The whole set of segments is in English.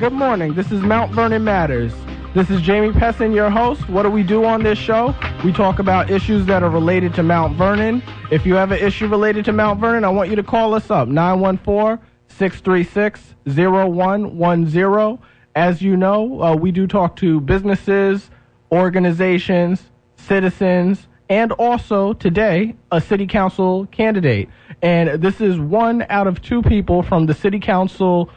Good morning. This is Mount Vernon Matters. This is Jamie Pessin, your host. What do we do on this show? We talk about issues that are related to Mount Vernon. If you have an issue related to Mount Vernon, I want you to call us up, 914-636-0110. As you know, we do talk to businesses, organizations, citizens, and also today, a city council candidate. And this is one out of two people from the city council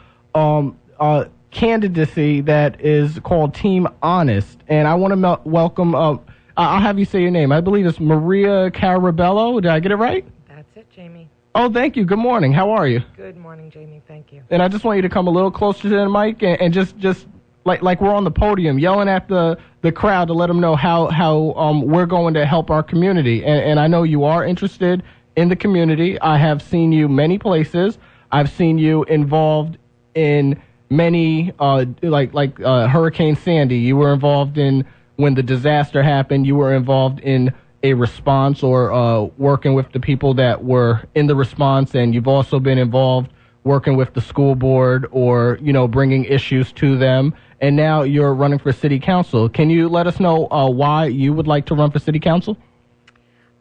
candidacy that is called Team Honest. And I want to welcome, I'll have you say your name. I believe it's Maria Caraballo. Did I get it right? That's it, Jamie. Oh, thank you. Good morning. How are you? Good morning, Jamie. Thank you. And I just want you to come a little closer to the mic and just like we're on the podium, yelling at the crowd to let them know how we're going to help our community. And I know you are interested in the community. I have seen you many places. I've seen you involved in many, like Hurricane Sandy. You were involved in when the disaster happened. You were involved in a response or working with the people that were in the response. And you've also been involved working with the school board or, bringing issues to them. And now you're running for city council. Can you let us know why you would like to run for city council?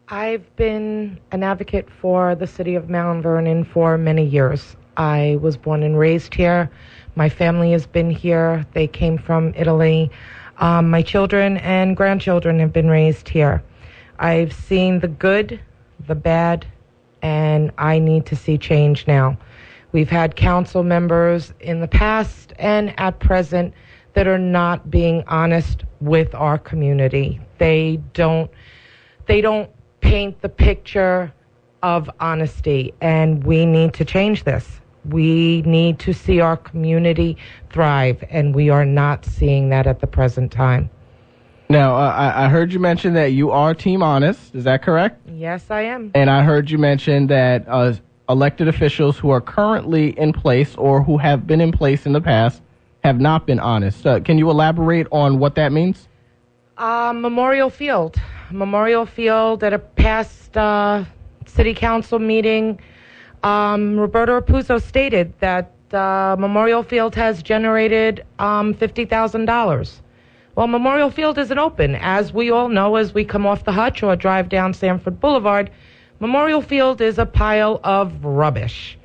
I've been an advocate for the city of Mount Vernon for many years. I was born and raised here. My family has been here. They came from Italy. My children and grandchildren have been raised here. I've seen the good, the bad, and I need to see change now. We've had council members in the past and at present that are not being honest with our community. They don't paint the picture of honesty, and we need to change this. We need to see our community thrive, and we are not seeing that at the present time. Now, I heard you mention that you are Team Honest. Is that correct? Yes, I am. And I heard you mention that elected officials who are currently in place or who have been in place in the past have not been honest. Can you elaborate on what that means? Memorial Field at a past city council meeting, Roberto Raposo stated that Memorial Field has generated $50,000. Well, Memorial Field isn't open. As we all know, as we come off the Hutch or drive down Sanford Boulevard, Memorial Field is a pile of rubbish.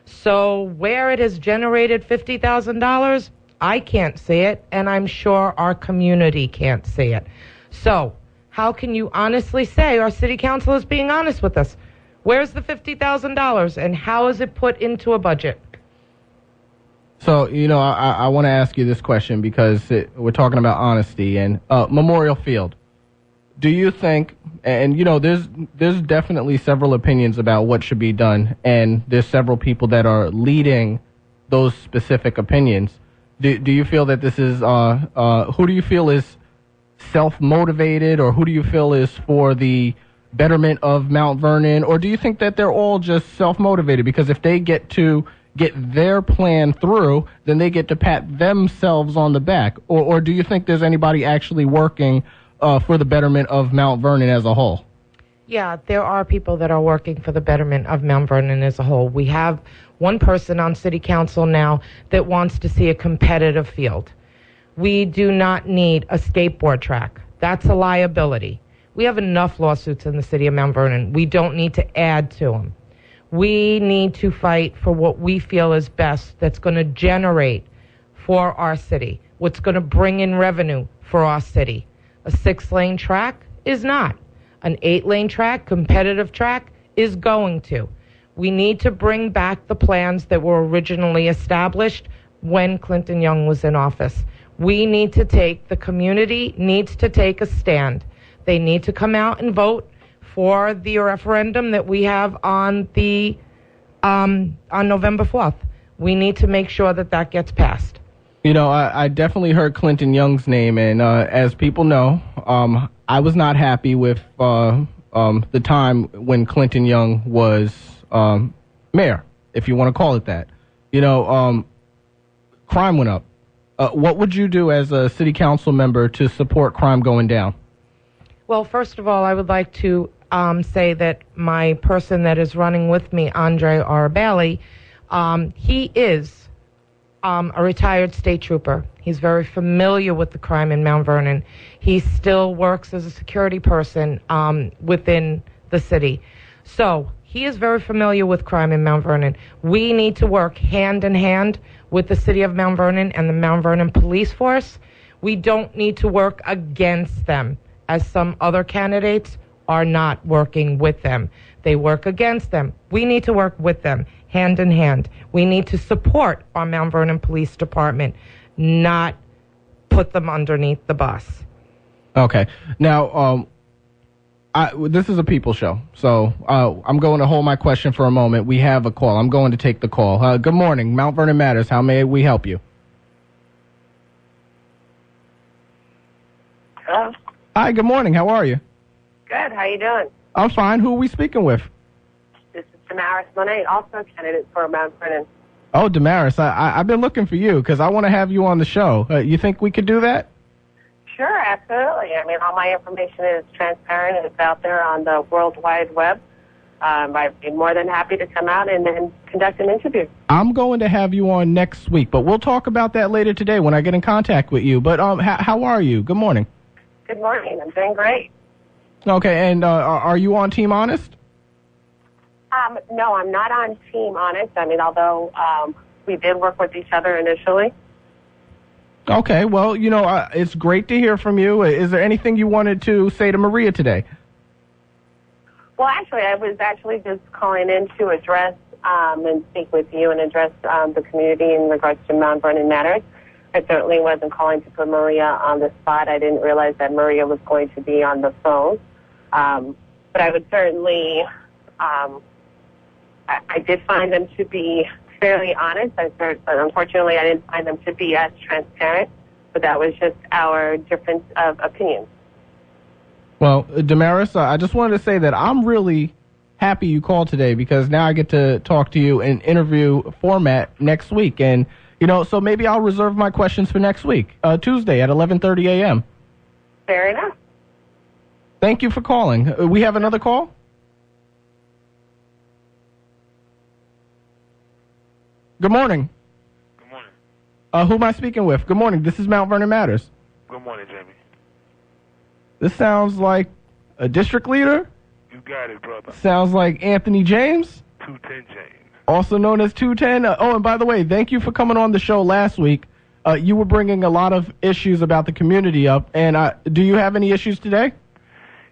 So where it has generated $50,000, I can't see it, and I'm sure our community can't see it. So how can you honestly say our city council is being honest with us? Where's the $50,000, and how is it put into a budget? So, I want to ask you this question because we're talking about honesty and Memorial Field. Do you think, and there's definitely several opinions about what should be done, and there's several people that are leading those specific opinions. Do you feel that this is, who do you feel is self-motivated, or who do you feel is for the betterment of Mount Vernon, or do you think that they're all just self-motivated? Because if they get their plan through, then they get to pat themselves on the back. Or do you think there's anybody actually working for the betterment of Mount Vernon as a whole? Yeah, there are people that are working for the betterment of Mount Vernon as a whole. We have one person on city council now that wants to see a competitive field. We do not need a skateboard track. That's a liability. We have enough lawsuits in the city of Mount Vernon. We don't need to add to them. We need to fight for what we feel is best, that's going to generate for our city, what's going to bring in revenue for our city. A 6-lane track is not. An 8-lane track, competitive track, is going to. We need to bring back the plans that were originally established when Clinton Young was in office. The community needs to take a stand. They need to come out and vote for the referendum that we have on November 4th. We need to make sure that gets passed. I definitely heard Clinton Young's name, and as people know, I was not happy with the time when Clinton Young was mayor, if you want to call it that. Crime went up. What would you do as a city council member to support crime going down? Well, first of all, I would like to say that my person that is running with me, Andre Arabelli, he is a retired state trooper. He's very familiar with the crime in Mount Vernon. He still works as a security person within the city. So he is very familiar with crime in Mount Vernon. We need to work hand in hand with the city of Mount Vernon and the Mount Vernon Police Force. We don't need to work against them, as some other candidates are not working with them. They work against them. We need to work with them, hand in hand. We need to support our Mount Vernon Police Department, not put them underneath the bus. Okay. Now, this is a people show, so I'm going to hold my question for a moment. We have a call. I'm going to take the call. Good morning. Mount Vernon Matters. How may we help you? Hello. Hi, good morning. How are you? Good. How you doing? I'm fine. Who are we speaking with? This is Damaris Monet, also a candidate for Mount Vernon. Oh, Damaris, I've been looking for you because I want to have you on the show. You think we could do that? Sure, absolutely. I mean, all my information is transparent and it's out there on the World Wide Web. I'd be more than happy to come out and conduct an interview. I'm going to have you on next week, but we'll talk about that later today when I get in contact with you. But how are you? Good morning. Good morning. I'm doing great. Okay, and are you on Team Honest? No, I'm not on Team Honest. I mean, although we did work with each other initially. Okay, well, it's great to hear from you. Is there anything you wanted to say to Maria today? Well, actually, I was just calling in to address and speak with you and address the community in regards to Mount Vernon Matters. I certainly wasn't calling to put Maria on the spot. I didn't realize that Maria was going to be on the phone. But I would certainly, I did find them to be fairly honest. But unfortunately, I didn't find them to be as transparent. But that was just our difference of opinions. Well, Damaris, I just wanted to say that I'm really happy you called today because now I get to talk to you in interview format next week. And, so maybe I'll reserve my questions for next week, Tuesday at 11:30 a.m. Fair enough. Thank you for calling. We have another call? Good morning. Good morning. Who am I speaking with? Good morning. This is Mount Vernon Matters. Good morning, Jamie. This sounds like a district leader. You got it, brother. Sounds like Anthony James. 210 James. Also known as 210. And by the way, thank you for coming on the show last week. You were bringing a lot of issues about the community up. And do you have any issues today?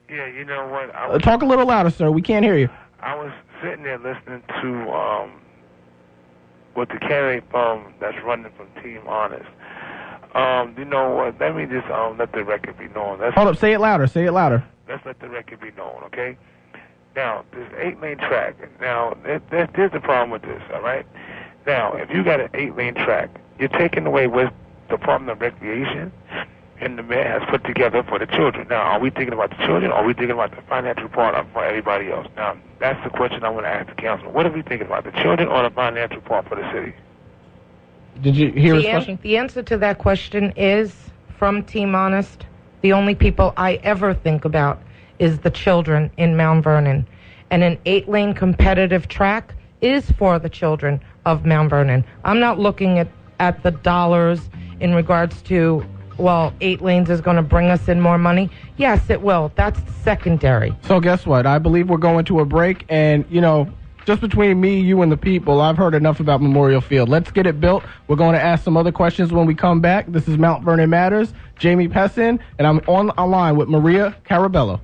Yeah, you know what? Talk a little louder, sir. We can't hear you. I was sitting there listening to what the candidate that's running from Team Honest. You know what? Let me just let the record be known. Hold up. Say it louder. Say it louder. Let's let the record be known, okay? Now, there's 8-lane track. Now, there's the problem with this, all right? Now, if you got an 8-lane track, you're taking away what the Department of Recreation and the mayor has put together for the children. Now, are we thinking about the children, or are we thinking about the financial part for everybody else? Now, that's the question I want to ask the council. What are we thinking about, the children or the financial part for the city? Did you hear his question? The answer to that question is, from Team Honest, the only people I ever think about is the children in Mount Vernon. And an 8-lane competitive track is for the children of Mount Vernon. I'm not looking at the dollars in regards to, 8 lanes is going to bring us in more money. Yes, it will. That's secondary. So guess what? I believe we're going to a break. And, just between me, you, and the people, I've heard enough about Memorial Field. Let's get it built. We're going to ask some other questions when we come back. This is Mount Vernon Matters. Jamie Pessin, and I'm on a line with Maria Caraballo.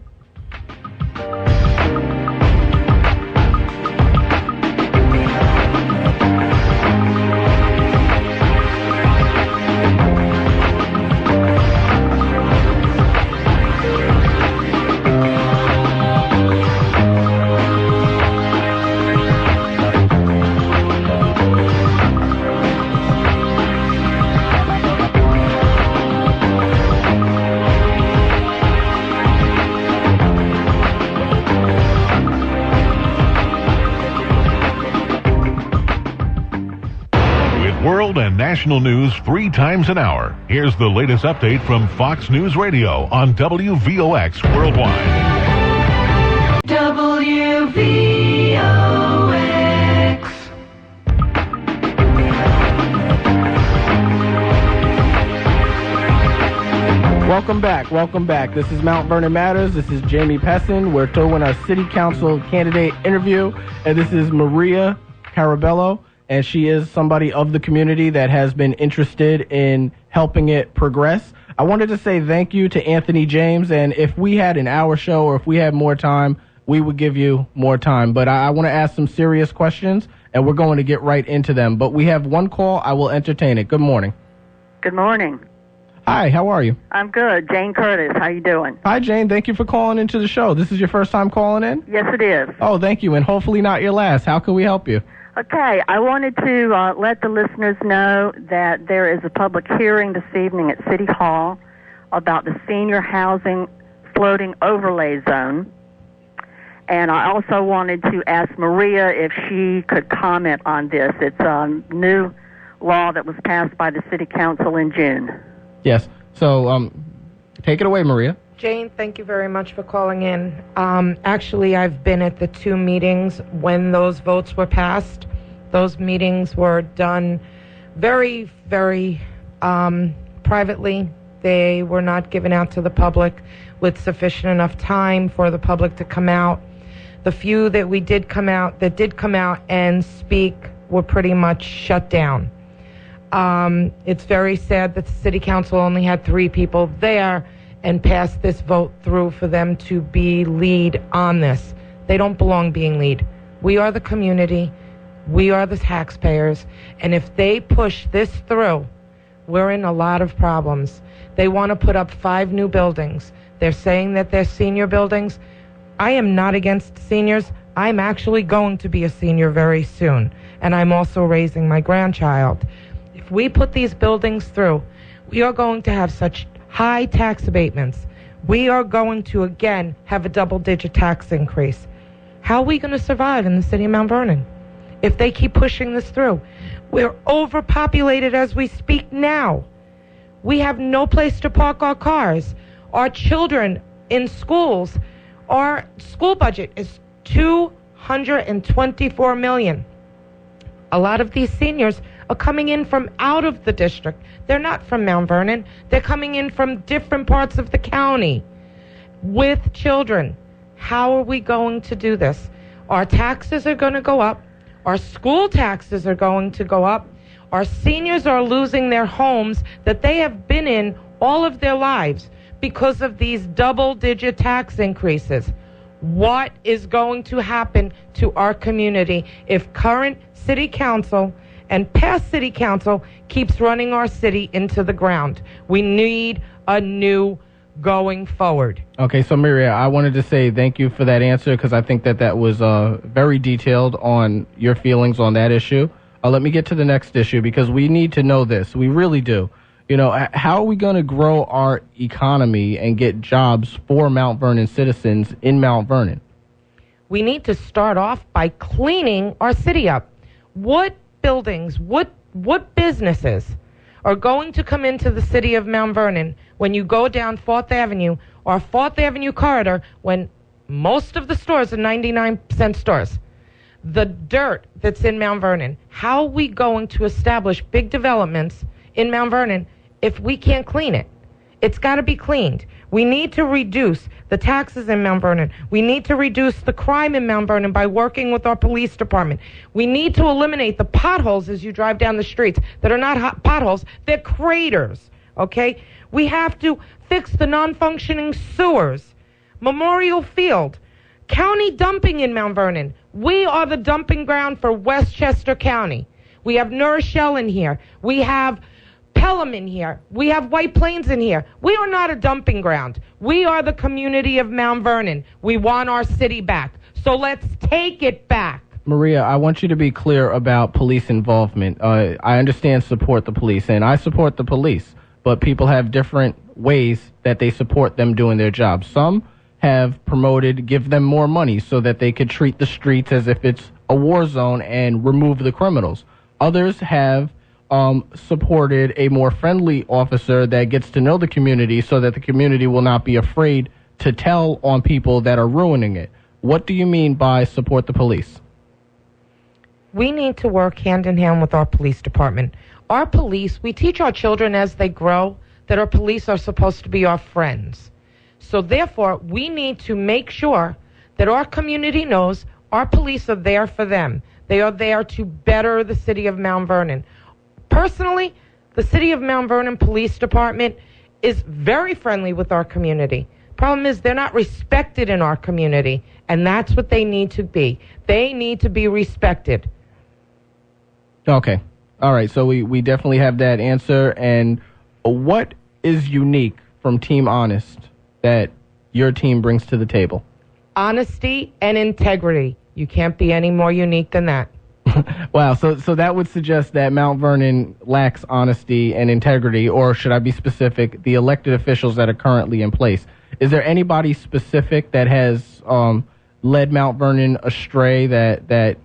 World and national news 3 times an hour. Here's the latest update from Fox News Radio on WVOX Worldwide. WVOX. Welcome back. Welcome back. This is Mount Vernon Matters. This is Jamie Pessin. We're doing our city council candidate interview, and this is Maria Caraballo, and she is somebody of the community that has been interested in helping it progress. I wanted to say thank you to Anthony James, and if we had an hour show or if we had more time, we would give you more time. But I want to ask some serious questions, and we're going to get right into them. But we have one call. I will entertain it. Good morning. Good morning. Hi, how are you? I'm good. Jane Curtis, how you doing? Hi, Jane. Thank you for calling into the show. This is your first time calling in? Yes, it is. Oh, thank you, and hopefully not your last. How can we help you? Okay, I wanted to let the listeners know that there is a public hearing this evening at City Hall about the senior housing floating overlay zone. And I also wanted to ask Maria if she could comment on this. It's a new law that was passed by the City Council in June. Yes. So, take it away, Maria. Jane, thank you very much for calling in. Actually, I've been at the two meetings when those votes were passed. Those meetings were done very, very privately. They were not given out to the public with sufficient enough time for the public to come out. The few that did come out and speak were pretty much shut down. It's very sad that the city council only had 3 people there and passed this vote through for them to be lead on this. They don't belong being lead. We are the community. We are the taxpayers. And if they push this through, we're in a lot of problems. They want to put up 5 new buildings. They're saying that they're senior buildings. I am not against seniors. I'm actually going to be a senior very soon. And I'm also raising my grandchild. If we put these buildings through, we are going to have such high tax abatements. We are going to, again, have a double-digit tax increase. How are we going to survive in the city of Mount Vernon if they keep pushing this through? We're overpopulated as we speak now. We have no place to park our cars. Our children in schools, our school budget is $224 million. A lot of these seniors are coming in from out of the district. They're not from Mount Vernon. They're coming in from different parts of the county with children. How are we going to do this? Our taxes are going to go up. Our school taxes are going to go up. Our seniors are losing their homes that they have been in all of their lives because of these double-digit tax increases. What is going to happen to our community if current city council and past city council keeps running our city into the ground? We need a new going forward. Okay, so Maria, I wanted to say thank you for that answer because I think that was very detailed on your feelings on that issue. Let me get to the next issue because we need to know this. We really do. You know, how are we going to grow our economy and get jobs for Mount Vernon citizens in Mount Vernon? We need to start off by cleaning our city up. What buildings, what businesses are going to come into the city of Mount Vernon when you go down 4th Avenue or 4th Avenue corridor when most of the stores are 99% stores? The dirt that's in Mount Vernon. How are we going to establish big developments in Mount Vernon if we can't clean it? It's got to be cleaned. We need to reduce the taxes in Mount Vernon. We need to reduce the crime in Mount Vernon by working with our police department. We need to eliminate the potholes as you drive down the streets that are not potholes, they're craters, okay? We have to fix the non-functioning sewers. Memorial Field, county dumping in Mount Vernon. We are the dumping ground for Westchester County. We have New Rochelle in here. We have Pelham in here. We have White Plains in here. We are not a dumping ground. We are the community of Mount Vernon. We want our city back. So let's take it back. Maria, I want you to be clear about police involvement. I understand support the police, and I support the police, but people have different ways that they support them doing their job. Some have promoted, give them more money so that they could treat the streets as if it's a war zone and remove the criminals. Others have supported a more friendly officer that gets to know the community so that the community will not be afraid to tell on people that are ruining it. What do you mean by support the police? We need to work hand in hand with our police department. Our police, we teach our children as they grow that our police are supposed to be our friends. So therefore, we need to make sure that our community knows our police are there for them. They are there to better the city of Mount Vernon. Personally, the city of Mount Vernon Police Department is very friendly with our community. Problem is, they're not respected in our community, and that's what they need to be. They need to be respected. Okay. All right. So we definitely have that answer. And what is unique from Team Honest that your team brings to the table? Honesty and integrity. You can't be any more unique than that. Wow. So that would suggest that Mount Vernon lacks honesty and integrity, or should I be specific, the elected officials that are currently in place. Is there anybody specific that has led Mount Vernon astray that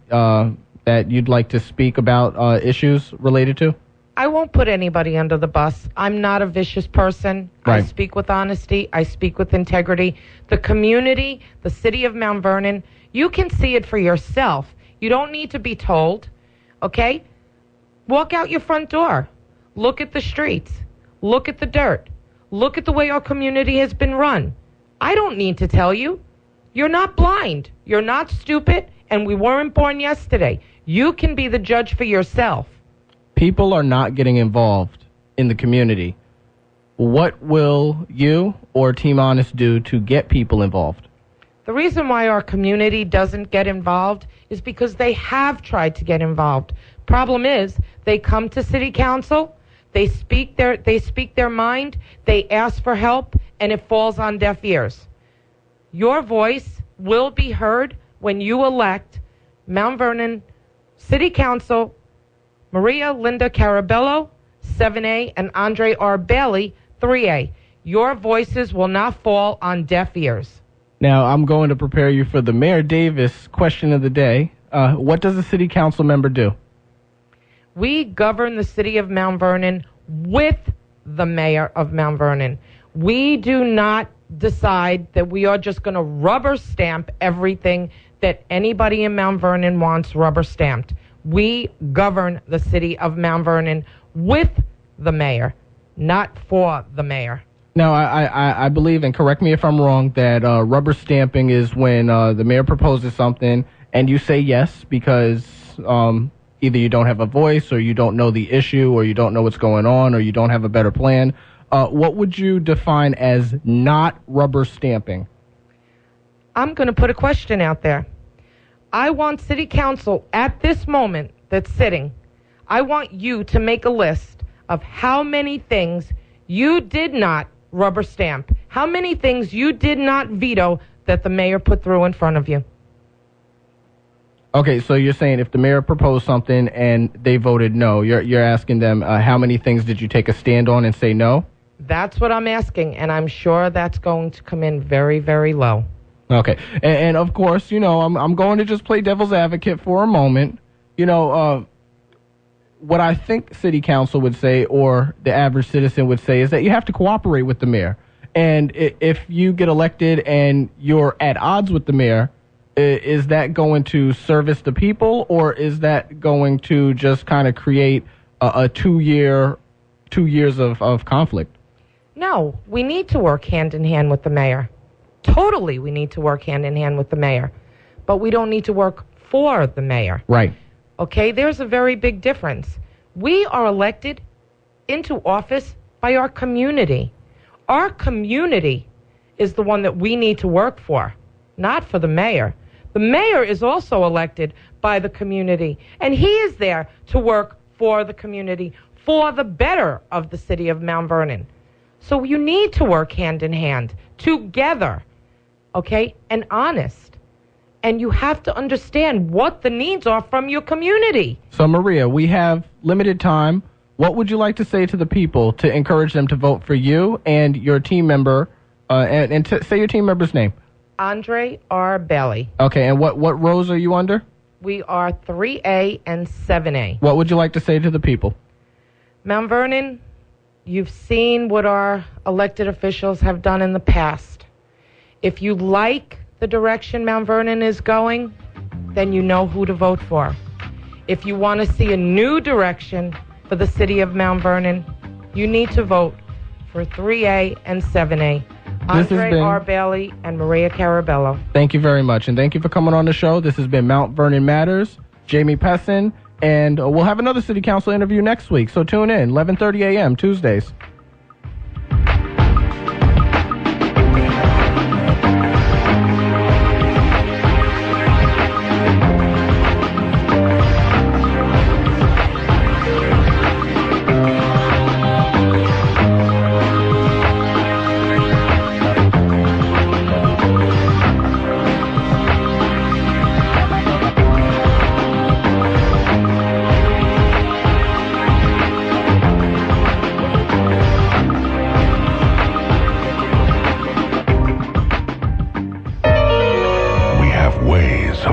you'd like to speak about issues related to? I won't put anybody under the bus. I'm not a vicious person. Right. I speak with honesty. I speak with integrity. The community, the city of Mount Vernon, you can see it for yourself. You don't need to be told, okay? Walk out your front door. Look at the streets. Look at the dirt. Look at the way our community has been run. I don't need to tell you. You're not blind. You're not stupid, and we weren't born yesterday. You can be the judge for yourself. People are not getting involved in the community. What will you or Team Honest do to get people involved? The reason why our community doesn't get involved is because they have tried to get involved. Problem is, they come to city council, they speak their mind, they ask for help, and it falls on deaf ears. Your voice will be heard when you elect Mount Vernon City Council Maria Linda Caraballo, 7A, and Andre R. Bailey, 3A. Your voices will not fall on deaf ears. Now, I'm going to prepare you for the Mayor Davis question of the day. What does a city council member do? We govern the city of Mount Vernon with the mayor of Mount Vernon. We do not decide that we are just going to rubber stamp everything that anybody in Mount Vernon wants rubber stamped. We govern the city of Mount Vernon with the mayor, not for the mayor. Now, I believe, and correct me if I'm wrong, that rubber stamping is when the mayor proposes something and you say yes because either you don't have a voice or you don't know the issue or you don't know what's going on or you don't have a better plan. What would you define as not rubber stamping? I'm going to put a question out there. I want city council at this moment that's sitting, I want you to make a list of how many things you did not rubber stamp, how many things you did not veto that the mayor put through in front of you. Okay, so you're saying if the mayor proposed something and they voted no, you're asking them how many things did you take a stand on and say no? That's what I'm asking, and I'm sure that's going to come in very, very low. Okay, and of course, you know, I'm going to just play devil's advocate for a moment. You know, what I think city council would say or the average citizen would say is that you have to cooperate with the mayor. And if you get elected and you're at odds with the mayor, is that going to service the people or is that going to just kind of create a 2 years of conflict? No, we need to work hand in hand with the mayor. Totally, we need to work hand in hand with the mayor. But we don't need to work for the mayor. Right. Okay, there's a very big difference. We are elected into office by our community. Our community is the one that we need to work for, not for the mayor. The mayor is also elected by the community, and he is there to work for the community, for the better of the city of Mount Vernon. So you need to work hand in hand, together, okay, and honest. And you have to understand what the needs are from your community. So, Maria, we have limited time. What would you like to say to the people to encourage them to vote for you and your team member, and say your team member's name? Andre R. Bailey. Okay, and what rows are you under? We are 3A and 7A. What would you like to say to the people? Mount Vernon, you've seen what our elected officials have done in the past. If you like the direction Mount Vernon is going, then you know who to vote for. If you want to see a new direction for the city of Mount Vernon, you need to vote for for 3A and 7A. This has Andre been- R. Bailey and Maria Caraballo. Thank you very much, and thank you for coming on the show. This has been Mount Vernon Matters, Jamie Pessin, and we'll have another City Council interview next week, so tune in, 11:30 a.m., Tuesdays.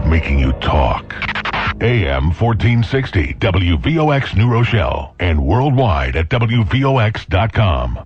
Making you talk. AM 1460, WVOX New Rochelle, and worldwide at WVOX.com.